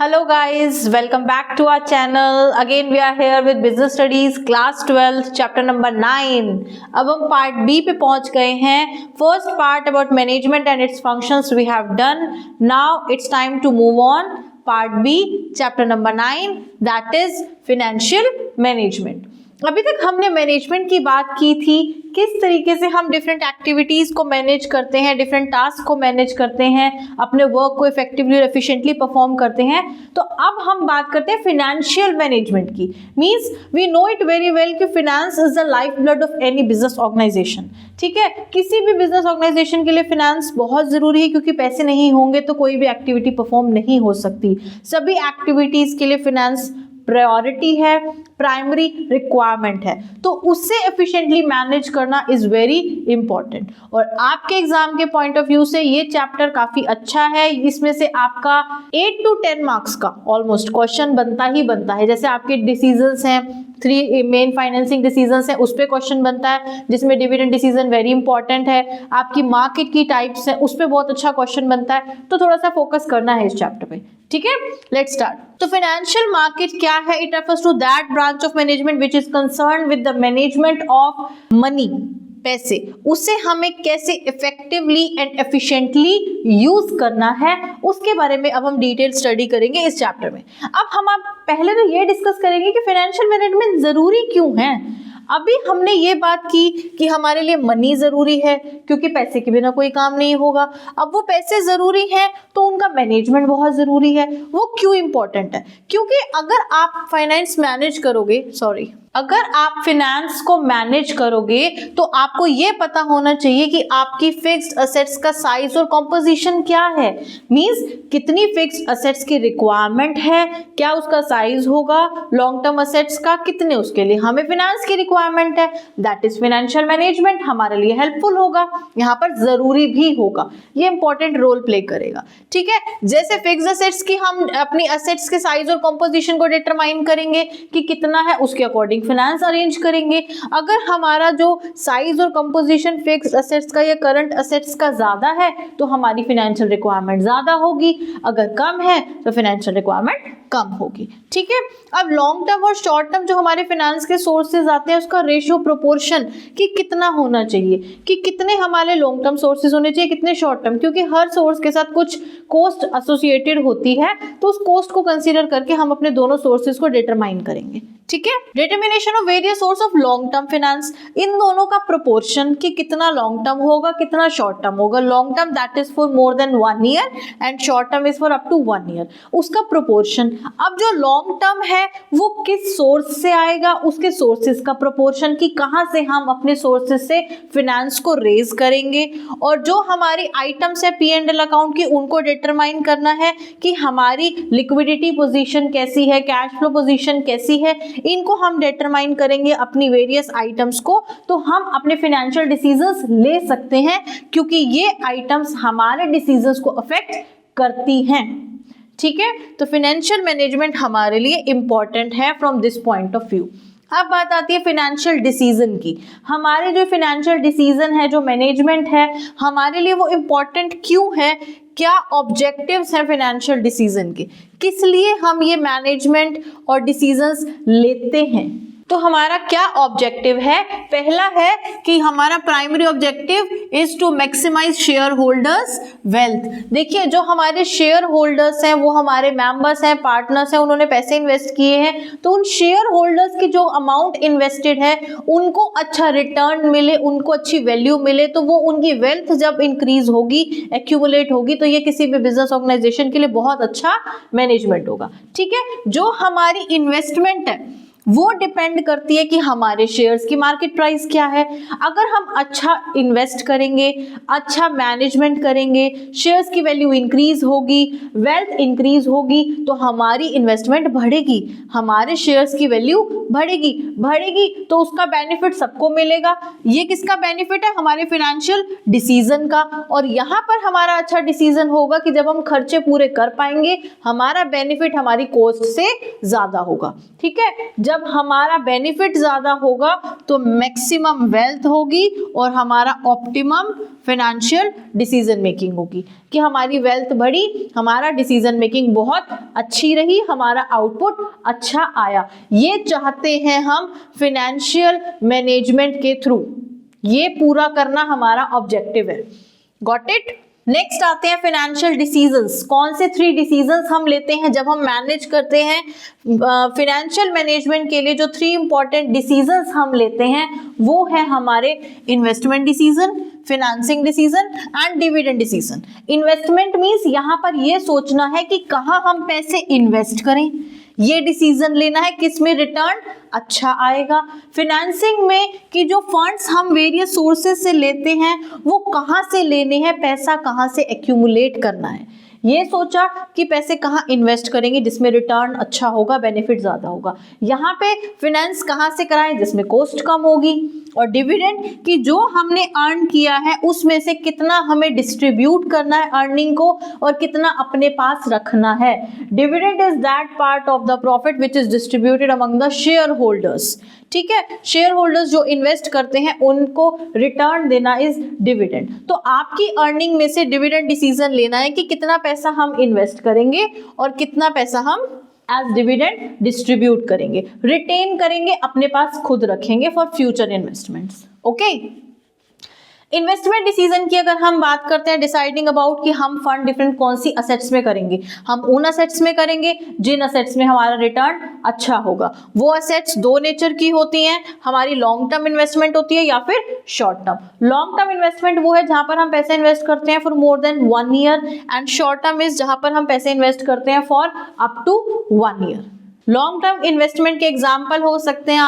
Hello guys, welcome back to our channel. Again we are here with business studies class 12 chapter number 9. अब हम part B पे पहुंच गए हैं. First part about management and its functions we have done. Now it's time to move on. Part B chapter number 9, that is financial management. अभी तक हमने management की बात की थी, किस तरीके से हम डिफरेंट एक्टिविटीज़ को मैनेज करते हैं, डिफरेंट टास्क को मैनेज करते हैं, अपने वर्क को इफेक्टिवली और एफिशिएंटली परफॉर्म करते हैं. तो अब हम बात करते हैं फिनेंशियल मैनेजमेंट की. Means we know it very well कि finance is the life blood of any business organization. ठीक है, किसी भी बिजनेस ऑर्गेनाइजेशन के लिए फिनेंस बहुत ज़रूरी है, क्योंकि पैसे नहीं होंगे तो कोई भी एक्टिविटी परफॉर्म नहीं हो सकती. सभी एक्टिविटीज़ के लिए फिनेंस प्रायोरिटी है, प्राइमरी रिक्वायरमेंट है, तो उससे एफिशिएंटली मैनेज करना इज वेरी इंपॉर्टेंट. और आपके एग्जाम के पॉइंट ऑफ व्यू से ये चैप्टर काफी अच्छा है. इसमें से आपका 8 to 10 मार्क्स का ऑलमोस्ट क्वेश्चन बनता ही बनता है. जैसे आपके डिसीजंस हैं, 3 मेन फाइनेंसिंग डिसीजंस हैं, उस पर क्वेश्चन बनता है, जिसमें डिविडेंड डिसीजन वेरी इंपॉर्टेंट है. आपकी मार्केट की टाइप्स हैं, उस पर बहुत अच्छा क्वेश्चन बनता है. तो थोड़ा सा फोकस करना है इस चैप्टर पे. ठीक है, लेट्स स्टार्ट. तो फाइनेंशियल मार्केट क्या है? It refers to that branch of management which is concern with the management of money, पैसे. उसे हमें कैसे इफेक्टिवली एंड एफिशिएंटली यूज करना है, उसके बारे में अब हम डिटेल स्टडी करेंगे इस चैप्टर में. अब हम पहले तो ये डिस्कस करेंगे कि फाइनेंशियल मैनेजमेंट जरूरी क्यों है. अभी हमने ये बात की कि हमारे लिए मनी ज़रूरी है, क्योंकि पैसे के बिना कोई काम नहीं होगा. अब वो पैसे ज़रूरी हैं तो उनका मैनेजमेंट बहुत ज़रूरी है. वो क्यों इम्पोर्टेंट है? क्योंकि अगर आप फाइनेंस मैनेज करोगे, अगर आप फिनेंस को मैनेज करोगे तो आपको ये पता होना चाहिए कि आपकी फिक्स्ड असेट्स का साइज और कॉम्पोजिशन क्या है. मींस कितनी फिक्स्ड असेट्स की रिक्वायरमेंट है, क्या उसका साइज होगा, लॉन्ग टर्म असेट्स का कितने उसके लिए हमें फिनेंस की रिक्वायरमेंट है. दैट इज फाइनेंशियल मैनेजमेंट हमारे लिए हेल्पफुल होगा, यहाँ पर जरूरी भी होगा, ये इंपॉर्टेंट रोल प्ले करेगा. ठीक है, जैसे फिक्स्ड असेट्स की हम अपनी असेट्स के साइज और कॉम्पोजिशन को डिटरमाइन करेंगे कि कितना है, उसके अकॉर्डिंग फाइनेंस अरेंज करेंगे. अगर हमारा जो साइज और कंपोजिशन फिक्स्ड असेट्स का या करंट असेट्स का ज्यादा है तो हमारी फाइनेंशियल रिक्वायरमेंट ज्यादा होगी, अगर कम है तो फाइनेंशियल रिक्वायरमेंट कम होगी. ठीक है, अब लॉन्ग टर्म और शॉर्ट टर्म जो हमारे फाइनेंस के सोर्सेज आते हैं उसका रेशियो प्रोपोर्शन कि कितना होना चाहिए, कि कितने हमारे लॉन्ग टर्म सोर्सेज होने चाहिए, कितने शॉर्ट टर्म, क्योंकि हर सोर्स के साथ कुछ कॉस्ट एसोसिएटेड होती है, तो उस कॉस्ट को कंसीडर करके हम अपने दोनों सोर्सेज को डिटरमाइन करेंगे. ठीक है, determination of various source of long term finance, इन दोनों का प्रोपोर्शन कि कितना लॉन्ग टर्म होगा, कितना शॉर्ट टर्म होगा. Long term that is for more than 1 year and short term is for up to 1 year, उसका प्रोपोर्शन. अब जो लॉन्ग टर्म है वो किस सोर्स से आएगा, उसके सोर्सेज का प्रोपोर्शन कि कहां से हम अपने सोर्सेज से फाइनेंस को रेज करेंगे. और जो हमारी आइटम्स है P&L अकाउंट की, उनको डिटरमाइन करना है कि हमारी लिक्विडिटी पोजीशन कैसी है, कैश फ्लो पोजीशन कैसी है, इनको हम डिटरमाइन करेंगे अपनी वेरियस आइटम्स को. तो हम अपने फाइनेंशियल डिसीजंस ले सकते हैं, क्योंकि ये आइटम्स हमारे डिसीजंस को अफेक्ट करती हैं. ठीक है, तो फाइनेंशियल मैनेजमेंट हमारे लिए इंपॉर्टेंट है from this point of view. अब बात आती है फाइनेंशियल डिसीजन की. हमारे जो फाइनेंशियल डिसीजन है, जो मैनेजमेंट है, हमारे लिए वो इम्पॉर्टेंट क्यों है, क्या ऑब्जेक्टिव्स हैं फाइनेंशियल डिसीजन के, किस लिए हम ये मैनेजमेंट और डिसीजंस लेते हैं. तो हमारा क्या ऑब्जेक्टिव है? पहला है कि हमारा primary objective is to maximise share holders wealth. देखिए, जो हमारे शेयर होल्डर्स हैं वो हमारे मेंबर्स हैं, पार्टनर्स हैं, उन्होंने पैसे इन्वेस्ट किए हैं, तो उन शेयर होल्डर्स की जो अमाउंट इन्वेस्टेड है उनको अच्छा रिटर्न मिले, उनको अच्छी वैल्यू मिले. तो वो उनकी वेल्थ जब इंक्रीज होगी, एक्यूमुलेट होगी, तो ये किसी भी बिजनेस ऑर्गेनाइजेशन के लिए बहुत अच्छा मैनेजमेंट होगा. ठीक है, जो हमारी इन्वेस्टमेंट है वो डिपेंड करती है कि हमारे शेयर्स की मार्केट प्राइस क्या है. अगर हम अच्छा इन्वेस्ट करेंगे, अच्छा मैनेजमेंट करेंगे, शेयर्स की वैल्यू इंक्रीज होगी, वेल्थ इंक्रीज होगी, तो हमारी इन्वेस्टमेंट बढ़ेगी, हमारे शेयर्स की वैल्यू बढ़ेगी, तो उसका बेनिफिट सबको मिलेगा. ये किसका बेनिफिट है? हमारे फाइनेंशियल डिसीजन का. और यहाँ पर हमारा अच्छा डिसीजन होगा कि जब हम खर्चे पूरे कर पाएंगे, हमारा बेनिफिट हमारी कॉस्ट से ज्यादा होगा. ठीक है, जब हमारा बेनिफिट ज्यादा होगा तो मैक्सिमम वेल्थ होगी और हमारा ऑप्टिमम फाइनेंशियल डिसीजन मेकिंग होगी, कि हमारी वेल्थ बढ़ी, हमारा डिसीजन मेकिंग बहुत अच्छी रही, हमारा आउटपुट अच्छा आया। ये चाहते हैं हम फाइनेंशियल मैनेजमेंट के थ्रू, ये पूरा करना हमारा ऑब्जेक्टिव है। Got it? नेक्स्ट आते हैं फाइनेंशियल डिसीजंस। कौन से 3 डिसीजंस हम लेते हैं जब हम मैनेज करते हैं? फाइनेंशियल मैनेजमेंट के लिए जो 3 इंपॉर्टेंट डिसीजंस हम लेते हैं वो है हमारे investment decision, financing decision and dividend decision. Investment means यहाँ पर ये सोचना है कि कहाँ हम पैसे इन्वेस्ट करें, ये डिसीजन लेना है किसमें रिटर्न अच्छा आएगा। फाइनेंसिंग में कि जो फंड्स हम वेरियस सोर्सेज से लेते हैं वो कहाँ से लेने हैं, पैसा कहाँ से एक्यूमुलेट करना है, ये सोचा कि पैसे कहाँ इन्वेस्ट करेंगे जिसमें रिटर्न अच्छा होगा, बेनिफिट ज्यादा होगा। यहाँ पे फाइनेंस कहाँ से कराएं जिसमें कॉस्ट कम होगी, और डिविडेंड कि जो हमने अर्न किया है उसमें से कितना हमें डिस्ट्रीब्यूट करना है अर्निंग को और कितना अपने पास रखना है। Dividend is that part of the profit which is distributed among the share holders. ठीक है, शेयर होल्डर्स जो इन्वेस्ट करते हैं उनको रिटर्न देना इज डिविडेंड। तो आपकी अर्निंग में से डिविडेंड डिसीजन लेना है कि कितना पैसा हम इन्वेस्ट करेंगे और कितना पैसा हम एज डिविडेंड डिस्ट्रीब्यूट करेंगे, रिटेन करेंगे, अपने पास खुद रखेंगे for future investments. Okay, investment decision की अगर हम बात करते हैं, डिसाइडिंग अबाउट कि हम फंड डिफरेंट कौन सी असेट्स में करेंगे। हम उन असेट्स में करेंगे जिन असेट्स में हमारा रिटर्न अच्छा होगा। वो असेट्स 2 नेचर की होती हैं, हमारी लॉन्ग टर्म इन्वेस्टमेंट होती है या फिर short term. Long term investment वो है जहां पर हम पैसे इन्वेस्ट करते हैं for more than 1 year, and short term is जहां पर हम पैसे इन्वेस्ट करते हैं for up to 1 year. Long term investment के एग्जाम्पल हो सकते हैं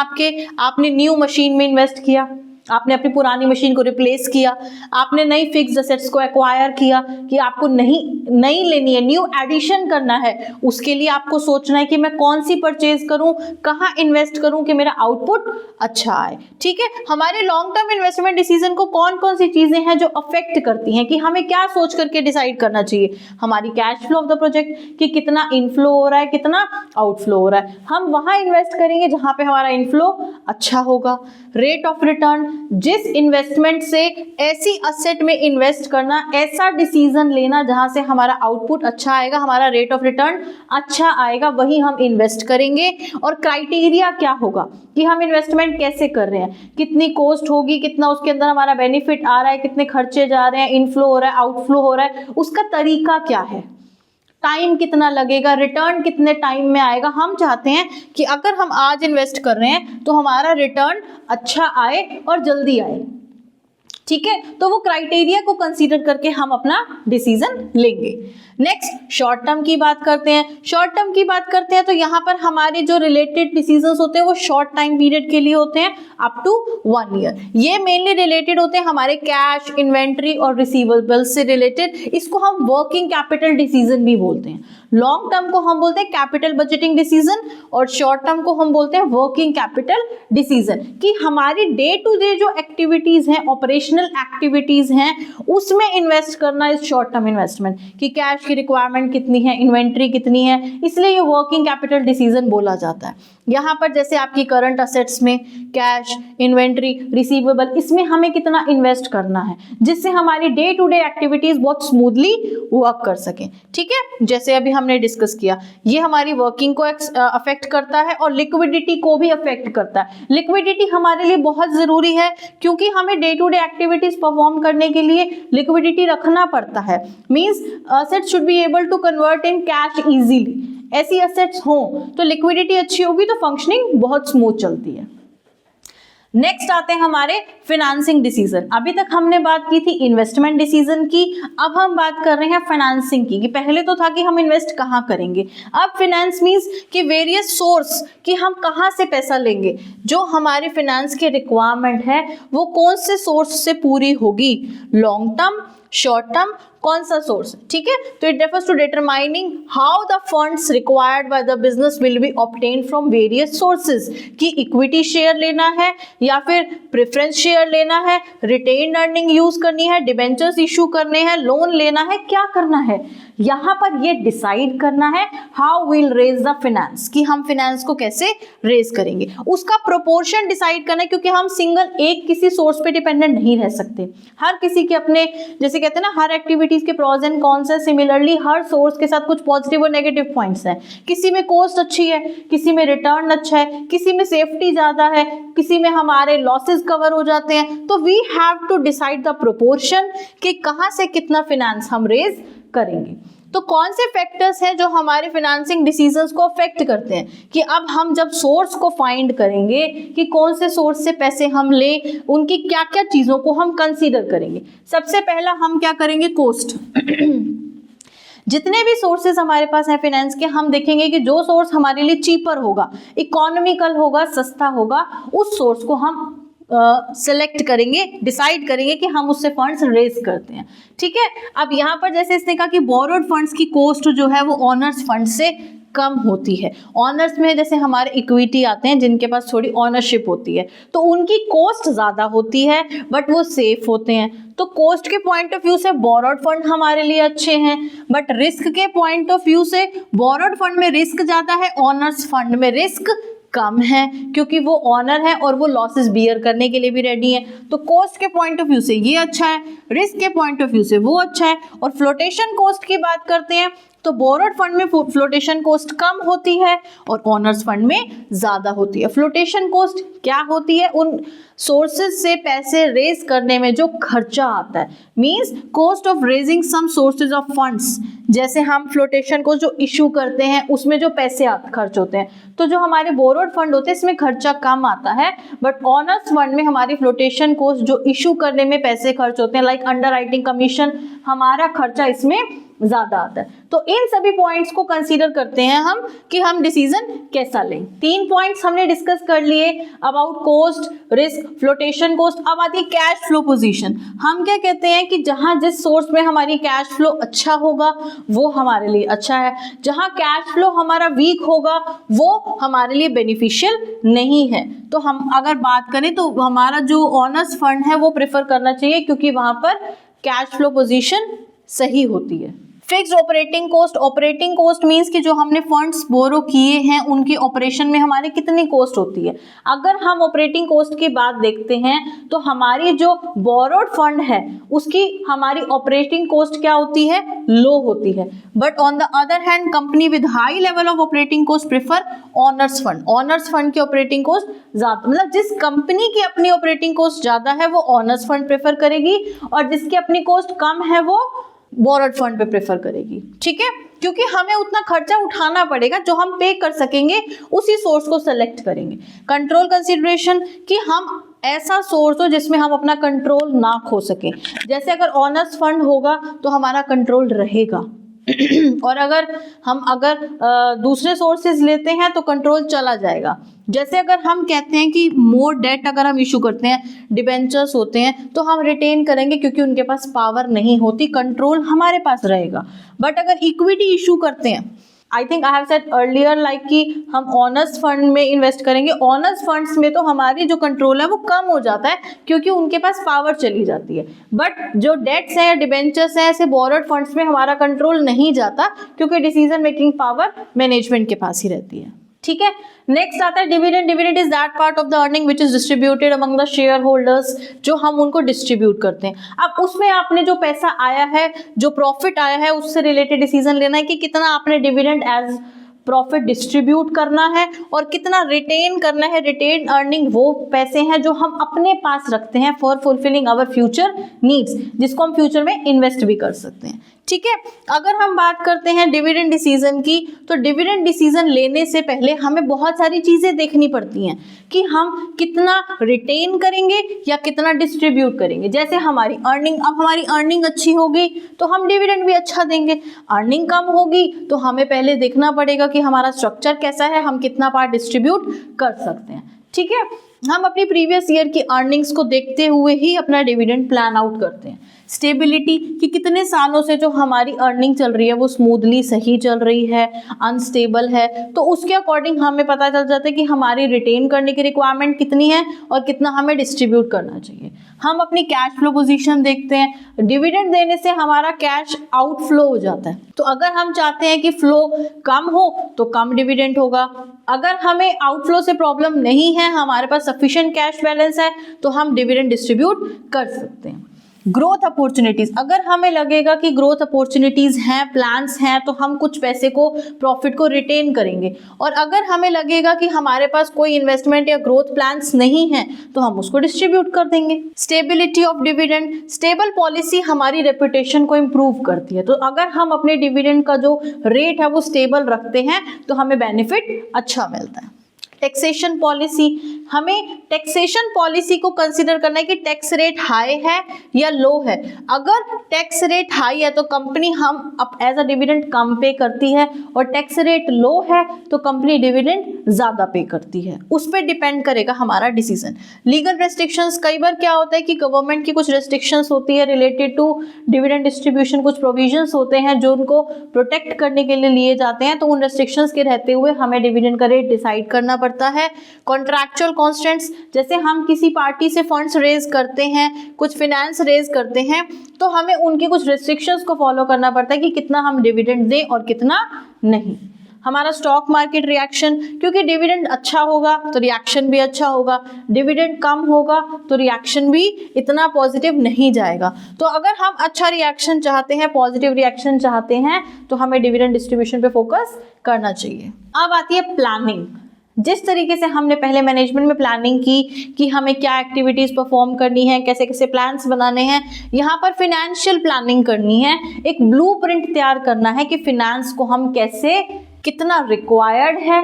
आपने न्यू मशीन में इन्वेस्ट किया, आपने अपनी पुरानी मशीन को रिप्लेस किया, आपने नई फिक्स्ड असेट्स को एक्वायर किया कि आपको नई लेनी है, न्यू एडिशन करना है, उसके लिए आपको सोचना है कि मैं कौन सी परचेज करूं, कहां इन्वेस्ट करूं कि मेरा आउटपुट अच्छा आए। ठीक है, हमारे लॉन्ग टर्म इन्वेस्टमेंट डिसीजन को कौन कौन सी चीजें हैं जो अफेक्ट करती हैं, कि हमें क्या सोच करके डिसाइड करना चाहिए। हमारी cash flow of the project कि कितना इनफ्लो हो रहा है, कितना आउटफ्लो हो रहा है, हम वहां इन्वेस्ट करेंगे जहां पे हमारा इनफ्लो अच्छा होगा। रेट ऑफ रिटर्न, जिस इन्वेस्टमेंट से ऐसी असेट में इन्वेस्ट करना, ऐसा डिसीजन लेना जहां से हमारा आउटपुट अच्छा आएगा, हमारा रेट ऑफ रिटर्न अच्छा आएगा, वही हम इन्वेस्ट करेंगे। और क्राइटेरिया क्या होगा कि हम इन्वेस्टमेंट कैसे कर रहे हैं, कितनी कॉस्ट होगी, कितना उसके अंदर हमारा बेनिफिट आ रहा है, कितने खर्चे जा रहे हैं, इनफ्लो हो रहा है, आउटफ्लो हो रहा है, उसका तरीका क्या है, टाइम कितना लगेगा, रिटर्न कितने टाइम में आएगा। हम चाहते हैं कि अगर हम आज इन्वेस्ट कर रहे हैं तो हमारा रिटर्न अच्छा आए और जल्दी आए। ठीक है, तो वो क्राइटेरिया को कंसीडर करके हम अपना डिसीजन लेंगे। नेक्स्ट शॉर्ट टर्म की बात करते हैं। शॉर्ट टर्म की बात करते हैं तो यहाँ पर हमारे जो रिलेटेड डिसीजंस होते हैं वो शॉर्ट टाइम पीरियड के लिए होते हैं, अप टू 1 ईयर। ये मेनली रिलेटेड होते हैं हमारे कैश, इन्वेंट्री और रिसीवेबल्स से रिलेटेड। इसको हम वर्किंग कैपिटल डिसीजन भी बोलते हैं। लॉन्ग टर्म को हम बोलते हैं कैपिटल बजटिंग डिसीजन और शॉर्ट टर्म को हम बोलते हैं वर्किंग कैपिटल डिसीजन, कि हमारी डे टू डे जो एक्टिविटीज हैं, ऑपरेशनल एक्टिविटीज हैं, उसमें इन्वेस्ट करना इज शॉर्ट टर्म इन्वेस्टमेंट, कि कैश की रिक्वायरमेंट कितनी है, इन्वेंट्री कितनी है, इसलिए ये वर्किंग कैपिटल डिसीजन बोला जाता है। यहाँ पर जैसे आपकी करंट असेट्स में कैश, इन्वेंट्री, रिसीवेबल, इसमें हमें कितना इन्वेस्ट करना है जिससे हमारी डे टू डे एक्टिविटीज बहुत स्मूथली वर्क कर सकें। ठीक है, जैसे अभी हमने डिस्कस किया, ये हमारी वर्किंग को अफेक्ट करता है और लिक्विडिटी को भी अफेक्ट करता है। लिक्विडिटी हमारे लिए बहुत जरूरी है क्योंकि हमें day to day activities perform करने के लिए लिक्विडिटी रखना पड़ता है। Means assets should be able to convert in cash easily. ऐसी असेट्स हो तो लिक्विडिटी अच्छी होगी तो फंक्शनिंग बहुत स्मूथ चलती है। नेक्स्ट आते हैं हमारे फाइनेंसिंग डिसीजन। अभी तक हमने बात की थी इन्वेस्टमेंट डिसीजन की, अब हम बात कर रहे हैं फाइनेंसिंग की। कि पहले तो था कि हम इन्वेस्ट कहाँ करेंगे, अब फाइनेंस मींस कि वेरियस सोर्स, कि हम कहाँ से पैसा लेंगे, जो हमारे फाइनेंस के रिक्वायरमेंट है वो कौन से सोर्स से पूरी होगी, लॉन्ग टर्म, शॉर्ट टर्म, कौन सा सोर्स, ठीक है। तो it refers to determining how the funds required by the business will be obtained from various sources, कि इक्विटी शेयर लेना है या फिर प्रेफरेंस शेयर लेना है, रिटेन अर्निंग यूज करनी है, डिबेंचर्स इशू करने हैं, लोन लेना है, क्या करना है, यहाँ पर ये डिसाइड करना है how will raise the finance, कि हम फाइनेंस को कैसे रेज करेंगे, उसका प्रोपोर्शन डिसाइड करना है, क्योंकि हम सिंगल एक किसी सोर्स पे डिपेंडेंट नहीं रह सकते। हर किसी के अपने, जैसे कहते हैं ना, हर एक्टिविटीज के प्रोज एंड कॉन्स है, सिमिलरली हर सोर्स के साथ कुछ पॉजिटिव और नेगेटिव पॉइंट्स हैं। किसी में कॉस्ट अच्छी है, किसी में रिटर्न अच्छा है, किसी में सेफ्टी ज्यादा है, किसी में हमारे लॉसेस कवर हो जाते हैं। तो we have to decide the proportion कि कहां से कितना फाइनेंस हम रेज करेंगे। तो कौन से फैक्टर्स हैं जो हमारे फाइनेंसिंग डिसीजंस को अफेक्ट करते हैं, कि अब हम जब सोर्स को फाइंड करेंगे कि कौन से सोर्स से पैसे हम लें, उनकी क्या क्या चीजों को हम कंसीडर करेंगे। सबसे पहला हम क्या करेंगे, कॉस्ट। जितने भी सोर्सेज हमारे पास हैं फाइनेंस के, हम देखेंगे कि जो सोर्स हमारे लिए चीपर होगा, इकोनॉमिकल होगा, सस्ता होगा, उस सोर्स को हम सेलेक्ट करेंगे, डिसाइड करेंगे कि हम उससे फंड्स रेज करते हैं, ठीक है। अब यहाँ पर जैसे इसने कहा कि बोरोड फंड्स की कॉस्ट जो है वो ऑनर्स फंड से कम होती है। ऑनर्स में जैसे हमारे इक्विटी आते हैं जिनके पास थोड़ी ऑनरशिप होती है, तो उनकी कॉस्ट ज़्यादा होती है बट वो सेफ होते हैं। तो कॉस्ट के पॉइंट ऑफ व्यू से बोरोड फंड हमारे लिए अच्छे हैं, बट रिस्क के पॉइंट ऑफ व्यू से बोरोड फंड में रिस्क ज़्यादा है, ऑनर्स फंड में रिस्क कम है, क्योंकि वो ऑनर है और वो लॉसेस बियर करने के लिए भी रेडी है। तो कॉस्ट के पॉइंट ऑफ व्यू से ये अच्छा है, रिस्क के पॉइंट ऑफ व्यू से वो अच्छा है। और फ्लोटेशन कॉस्ट की बात करते हैं तो बोरोड फंड में फ्लोटेशन कॉस्ट कम होती है और ऑनर्स फंड में ज़्यादा होती है। फ्लोटेशन कॉस्ट क्या होती है, उन सोर्सेज से पैसे रेज करने में जो खर्चा आता है, means cost of raising some sources of funds. जैसे हम फ्लोटेशन को जो इशू करते हैं उसमें जो पैसे खर्च होते हैं, तो जो हमारे बोरोड फंड होते हैं इसमें खर्चा कम आता है, बट ऑनर्स फंड में हमारी फ्लोटेशन कॉस्ट जो इशू करने में पैसे खर्च होते हैं, लाइक अंडर राइटिंग कमीशन, हमारा खर्चा इसमें ज्यादा आता है। तो इन सभी पॉइंट्स को कंसीडर करते हैं हम कि हम डिसीजन कैसा लें। 3 पॉइंट्स हमने डिस्कस कर लिए about cost, risk, flotation cost. अब आती है कैश फ्लो पोजीशन। हम क्या कहते हैं कि जहां जिस सोर्स में हमारी कैश फ्लो अच्छा होगा वो हमारे लिए अच्छा है, जहां कैश फ्लो हमारा वीक होगा वो हमारे लिए बेनिफिशियल नहीं है। तो हम अगर बात करें तो हमारा जो ऑनर्स फंड है वो प्रेफर करना चाहिए, क्योंकि वहां पर कैश फ्लो पोजीशन सही होती है। फिक्स्ड ऑपरेटिंग कॉस्ट मींस कि जो हमने फंड्स बोरो किए हैं उनके ऑपरेशन में हमारे कितनी कॉस्ट होती है। अगर हम ऑपरेटिंग कॉस्ट की बात देखते हैं तो हमारी जो बोरोड फंड है उसकी हमारी ऑपरेटिंग कॉस्ट क्या होती है, लो होती है। But on the other hand company with high level of operating cost prefer honours fund की ऑपरेटिंग कॉस्ट ज्यादा, मतलब जिस कंपनी की अपनी ऑपरेटिंग कॉस्ट ज्यादा है वो ऑनर्स फंड प्रेफर करेगी, और जिसकी अपनी कॉस्ट कम है वो बोरोड फंड पे प्रेफर करेगी, ठीक है। क्योंकि हमें उतना खर्चा उठाना पड़ेगा, जो हम पे कर सकेंगे उसी सोर्स को सेलेक्ट करेंगे। कंट्रोल कंसिडरेशन, कि हम ऐसा सोर्स हो जिसमें हम अपना कंट्रोल ना खो सकें। जैसे अगर ऑनर्स फंड होगा तो हमारा कंट्रोल रहेगा और अगर हम दूसरे सोर्सेज लेते हैं तो कंट्रोल चला जाएगा। जैसे अगर हम कहते हैं कि मोर डेट अगर हम इशू करते हैं, डिबेंचर्स होते हैं, तो हम रिटेन करेंगे क्योंकि उनके पास पावर नहीं होती, कंट्रोल हमारे पास रहेगा। बट अगर इक्विटी इशू करते हैं, I think I have said earlier like कि हम ऑनर्स फंड में इन्वेस्ट करेंगे। ऑनर्स फंड्स में तो हमारी जो कंट्रोल है वो कम हो जाता है क्योंकि उनके पास पावर चली जाती है। बट जो डेट्स हैं या डिबेंचर्स हैं, ऐसे बोरोड फंड्स में हमारा कंट्रोल नहीं जाता क्योंकि डिसीजन मेकिंग पावर मैनेजमेंट के पास ही रहती है, ठीक है। नेक्स्ट आता है dividend. Dividend is that part of the earning which is distributed among the share holders, जो हम उनको डिस्ट्रीब्यूट करते हैं। अब उसमें आपने जो पैसा आया है, जो प्रॉफिट आया है, उससे रिलेटेड डिसीजन लेना है कि कितना आपने डिविडेंड एज प्रॉफिट डिस्ट्रीब्यूट करना है और कितना रिटेन करना है। रिटेन अर्निंग वो पैसे हैं जो हम अपने पास रखते हैं for fulfilling our future needs, जिसको हम फ्यूचर में इन्वेस्ट भी कर सकते हैं, ठीक है। अगर हम बात करते हैं डिविडेंड डिसीजन की, तो डिविडेंड डिसीजन लेने से पहले हमें बहुत सारी चीजें देखनी पड़ती हैं कि हम कितना रिटेन करेंगे या कितना डिस्ट्रीब्यूट करेंगे। जैसे हमारी अर्निंग, अब हमारी अर्निंग अच्छी होगी तो हम डिविडेंड भी अच्छा देंगे। अर्निंग कम होगी तो हमें पहले देखना पड़ेगा कि हमारा स्ट्रक्चर कैसा है, हम कितना पार्ट डिस्ट्रीब्यूट कर सकते हैं, ठीक है। हम अपनी प्रीवियस ईयर की अर्निंग्स को देखते हुए ही अपना डिविडेंड प्लान आउट करते हैं। स्टेबिलिटी कि कितने सालों से जो हमारी अर्निंग चल रही है वो स्मूथली सही चल रही है, अनस्टेबल है, तो उसके अकॉर्डिंग हमें पता चल जाता है कि हमारी रिटेन करने की रिक्वायरमेंट कितनी है और कितना हमें डिस्ट्रीब्यूट करना चाहिए। हम अपनी कैश फ्लो पोजीशन देखते हैं, डिविडेंड देने से हमारा कैश आउटफ्लो हो जाता है, तो अगर हम चाहते हैं कि फ्लो कम हो तो कम डिविडेंड होगा। अगर हमें आउटफ्लो से प्रॉब्लम नहीं है, हमारे पास सफिशिएंट कैश बैलेंस है, तो हम डिविडेंड डिस्ट्रीब्यूट कर सकते हैं। ग्रोथ अपॉर्चुनिटीज, अगर हमें लगेगा कि ग्रोथ अपॉर्चुनिटीज हैं, प्लान्स हैं, तो हम कुछ पैसे को, प्रॉफिट को रिटेन करेंगे, और अगर हमें लगेगा कि हमारे पास कोई इन्वेस्टमेंट या ग्रोथ प्लान्स नहीं है तो हम उसको डिस्ट्रीब्यूट कर देंगे। Stability of dividend, stable policy हमारी रेपुटेशन को इम्प्रूव करती है, तो अगर हम अपने डिविडेंड का जो रेट है वो स्टेबल रखते हैं तो हमें बेनिफिट अच्छा मिलता है। टैक्सेशन पॉलिसी, हमें टैक्सेशन पॉलिसी को कंसीडर करना है कि टैक्स रेट हाई है या लो है। अगर टैक्स रेट हाई है तो कंपनी हम अब एज अ डिविडेंड कम पे करती है, और टैक्स रेट लो है तो कंपनी डिविडेंड ज़्यादा पे करती है। उस पर डिपेंड करेगा हमारा डिसीजन। लीगल रेस्ट्रिक्शंस, कई बार क्या होता है कि गवर्नमेंट की कुछ रेस्ट्रिक्शंस होती है रिलेटेड टू डिविडेंड डिस्ट्रीब्यूशन, कुछ प्रोविजंस होते हैं जो उनको प्रोटेक्ट करने के लिए लिए जाते हैं, तो उन रेस्ट्रिक्शंस के रहते हुए हमें डिविडेंड का रेट डिसाइड करना पड़ता है। कॉन्ट्रैक्चुअल कॉन्स्टेंट्स, जैसे हम किसी पार्टी से फंड्स रेज करते हैं, कुछ फाइनेंस रेज करते हैं, तो हमें उनकी कुछ रेस्ट्रिक्शंस को फॉलो करना पड़ता है कि कितना हम डिविडेंड दें और कितना नहीं। हमारा स्टॉक मार्केट रिएक्शन, क्योंकि डिविडेंड अच्छा होगा तो रिएक्शन भी अच्छा होगा, डिविडेंड कम होगा तो रिएक्शन भी इतना पॉजिटिव नहीं जाएगा। तो अगर हम अच्छा रिएक्शन चाहते हैं, पॉजिटिव रिएक्शन चाहते हैं, तो हमें डिविडेंड डिस्ट्रीब्यूशन पे फोकस करना चाहिए। अब आती है प्लानिंग। जिस तरीके से हमने पहले मैनेजमेंट में प्लानिंग की कि हमें क्या एक्टिविटीज़ परफॉर्म करनी है, कैसे कैसे प्लान्स बनाने हैं, यहाँ पर फिनेंशियल प्लानिंग करनी है। एक ब्लूप्रिंट तैयार करना है कि फिनेंस को हम कैसे, कितना रिक्वायर्ड है,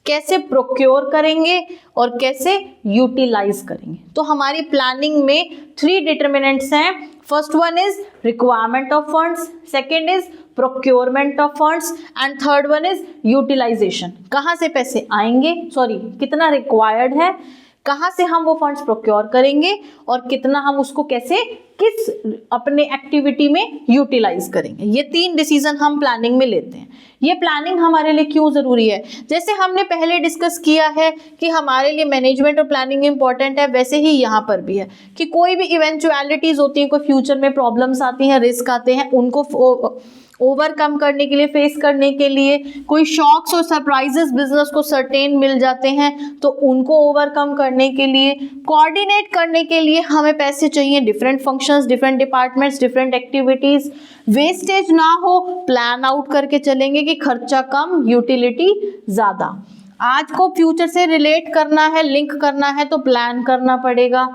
कैसे प्रोक्योर करेंगे और कैसे यूटिलाइज करेंगे। तो हमारी प्लानिंग में 3 डिटर्मिनेंट्स हैं। First one is requirement of funds, second is procurement of funds, and third one is utilisation. कहाँ से पैसे आएंगे, कितना रिक्वायर्ड है, कहाँ से हम वो फंड्स प्रोक्योर करेंगे, और कितना हम उसको कैसे, किस अपने एक्टिविटी में यूटिलाइज करेंगे। ये 3 डिसीजन हम प्लानिंग में लेते हैं। ये प्लानिंग हमारे लिए क्यों ज़रूरी है? जैसे हमने पहले डिस्कस किया है कि हमारे लिए मैनेजमेंट और प्लानिंग इंपॉर्टेंट है, वैसे ही यहाँ पर भी है कि कोई भी इवेंचुअलिटीज़ होती हैं, कोई फ्यूचर में प्रॉब्लम्स आती हैं, रिस्क आते हैं, उनको ओवरकम करने के लिए, फेस करने के लिए, कोई शॉक्स और सरप्राइजेस बिजनेस को सर्टेन मिल जाते हैं, तो उनको ओवरकम करने के लिए, कोऑर्डिनेट करने के लिए हमें पैसे चाहिए। Different functions, different departments, different activities, wastage ना हो, प्लान आउट करके चलेंगे कि खर्चा कम, यूटिलिटी ज़्यादा। आज को फ्यूचर से रिलेट करना है, लिंक करना है, तो प्लान करना पड़ेगा।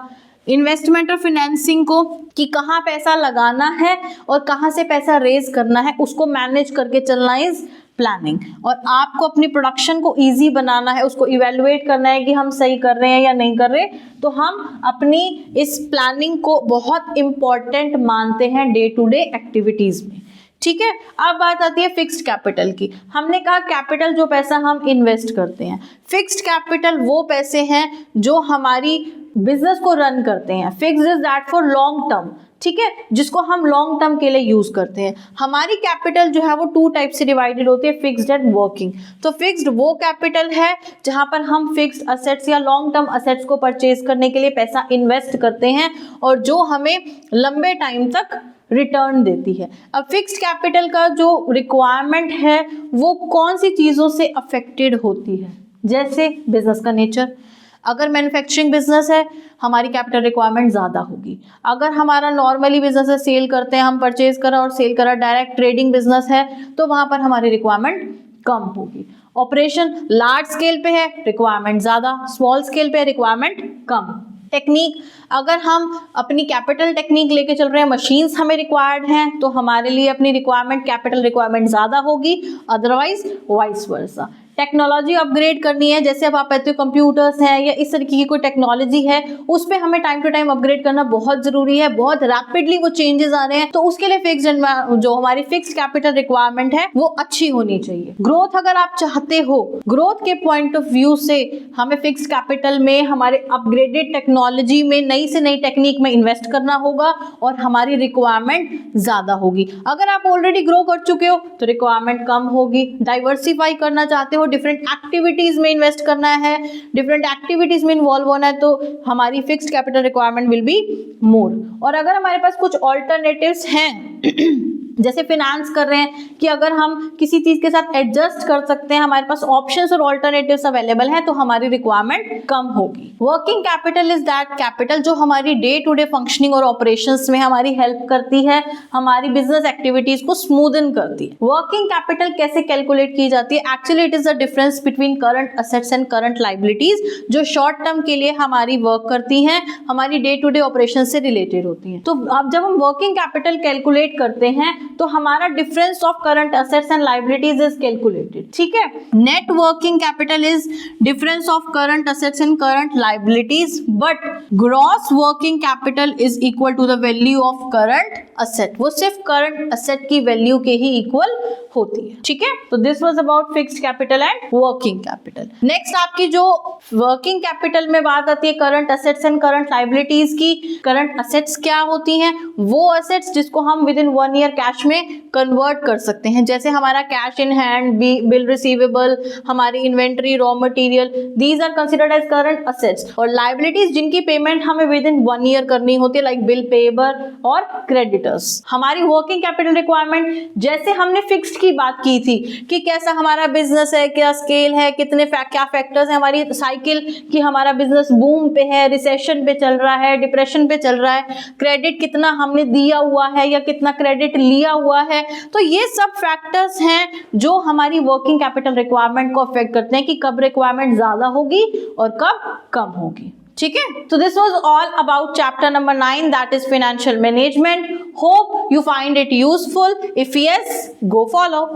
इन्वेस्टमेंट और फिनेंसिंग को कि कहाँ पैसा लगाना है और कहाँ से पैसा रेज करना है, उसको मैनेज करके चलना इज प्लानिंग। और आपको अपनी प्रोडक्शन को इजी बनाना है, उसको इवेलुएट करना है कि हम सही कर रहे हैं या नहीं कर रहे, तो हम अपनी इस प्लानिंग को बहुत इम्पॉर्टेंट मानते हैं डे टू डे एक्टिविटीज़ में। ठीक है, अब बात आती है फिक्स्ड कैपिटल की। हमने कहा कैपिटल, जो पैसा हम इन्वेस्ट करते हैं। फिक्स्ड कैपिटल वो पैसे हैं जो हमारी बिजनेस को रन करते हैं। Fixed is that for long term, ठीक है, जिसको हम लॉन्ग टर्म के लिए यूज करते हैं। हमारी कैपिटल जो है वो 2 टाइप से डिवाइडेड होती है, फिक्स्ड एंड वर्किंग। तो फिक्स्ड वो कैपिटल है जहां पर हम फिक्स्ड असेट्स या लॉन्ग टर्म असेट्स को परचेज करने के लिए पैसा इन्वेस्ट करते हैं और जो हमें लंबे टाइम तक रिटर्न देती है। अब फिक्स्ड कैपिटल का जो रिक्वायरमेंट है वो कौन सी चीज़ों से अफेक्टेड होती है? जैसे बिजनेस का नेचर, अगर मैन्युफैक्चरिंग बिजनेस है हमारी कैपिटल रिक्वायरमेंट ज़्यादा होगी। अगर हमारा नॉर्मली बिजनेस है, सेल करते हैं हम, परचेज करा और सेल करा, डायरेक्ट ट्रेडिंग बिजनेस है, तो वहाँ पर हमारी रिक्वायरमेंट कम होगी। ऑपरेशन लार्ज स्केल पे है, रिक्वायरमेंट ज़्यादा, स्मॉल स्केल पे है, रिक्वायरमेंट कम। टेक्निक, अगर हम अपनी कैपिटल टेक्निक लेके चल रहे हैं, मशीन्स हमें रिक्वायर्ड हैं, तो हमारे लिए अपनी रिक्वायरमेंट, कैपिटल रिक्वायरमेंट ज़्यादा होगी, otherwise vice versa. Technology upgrade करनी है, जैसे अब आप कहते हो कंप्यूटर्स हैं या इस तरीके की कोई टेक्नोलॉजी है, उस पर हमें टाइम टू टाइम अपग्रेड करना बहुत जरूरी है। बहुत रैपिडली वो चेंजेस आ रहे हैं, तो उसके लिए फिक्स्ड जो हमारी फिक्स्ड कैपिटल रिक्वायरमेंट है वो अच्छी होनी चाहिए। ग्रोथ अगर आप चाहते हो, ग्रोथ के पॉइंट ऑफ व्यू से हमें फिक्स्ड कैपिटल में हमारे अपग्रेडेड टेक्नोलॉजी में नई से नई टेक्निक में इन्वेस्ट करना होगा और हमारी रिक्वायरमेंट ज्यादा होगी। अगर आप ऑलरेडी ग्रो कर चुके हो तो रिक्वायरमेंट कम होगी। डाइवर्सिफाई करना चाहते हो, डिफरेंट एक्टिविटीज में इन्वेस्ट करना है, डिफरेंट एक्टिविटीज में इन्वॉल्व होना है, तो हमारी fixed capital requirement will be more. और अगर हमारे पास कुछ ऑल्टरनेटिव्स हैं जैसे फिनेंस कर रहे हैं कि अगर हम किसी चीज के साथ एडजस्ट कर सकते हैं, हमारे पास ऑप्शंस और ऑल्टरनेटिव्स अवेलेबल हैं, तो हमारी रिक्वायरमेंट कम होगी। Working capital is that capital जो हमारी डे टू डे फंक्शनिंग और ऑपरेशंस में हमारी हेल्प करती है, हमारी बिजनेस एक्टिविटीज को स्मूदन करती है। वर्किंग कैपिटल कैसे कैलकुलेट की जाती है? Actually it is the difference between current assets and current liabilities, जो शॉर्ट टर्म के लिए हमारी वर्क करती हैं, हमारी डे टू डे ऑपरेशन से रिलेटेड होती हैं। तो अब जब हम वर्किंग कैपिटल कैलकुलेट करते हैं तो हमारा difference of current assets and liabilities is calculated, ठीक है। Net working capital is difference of current assets and current liabilities, but gross working capital is equal to the value of current asset. वो सिर्फ current asset की value के ही equal होती है, ठीक है। तो this was about fixed capital and working capital. Next आपकी जो वर्किंग कैपिटल में बात आती है current assets and current liabilities की। करंट असेट्स क्या होती हैं? वो असेट्स जिसको हम विद इन 1 ईयर कैश में कन्वर्ट कर सकते हैं, जैसे हमारा cash in hand, bill receivable, हमारी inventory, raw material, these are considered as current assets. और लायबिलिटीज जिनकी पेमेंट हमें विद इन 1 ईयर करनी होती है, लाइक बिल पेएबल और क्रेडिटर्स। हमारी वर्किंग कैपिटल रिक्वायरमेंट, जैसे हमने फिक्स्ड की बात की थी कि कैसा हमारा बिजनेस है, क्या स्केल है, कितने क्या फैक्टर्स हैं हमारी साइकिल कि हमारा बिजनेस बूम पे है, रिसेशन पे चल रहा है, डिप्रेशन पे चल रहा है, क्रेडिट कितना हमने दिया हुआ है या कितना क्रेडिट लिया हुआ है। तो ये सब फैक्टर्स हैं जो हमारी वर्किंग कैपिटल रिक्वायरमेंट को अफेक्ट करते हैं कि कब रिक्वायरमेंट ज्यादा होगी और कब कम होगी, ठीक है। तो this was all about chapter number 9, that is financial management. Hope you find it useful. If yes, go follow.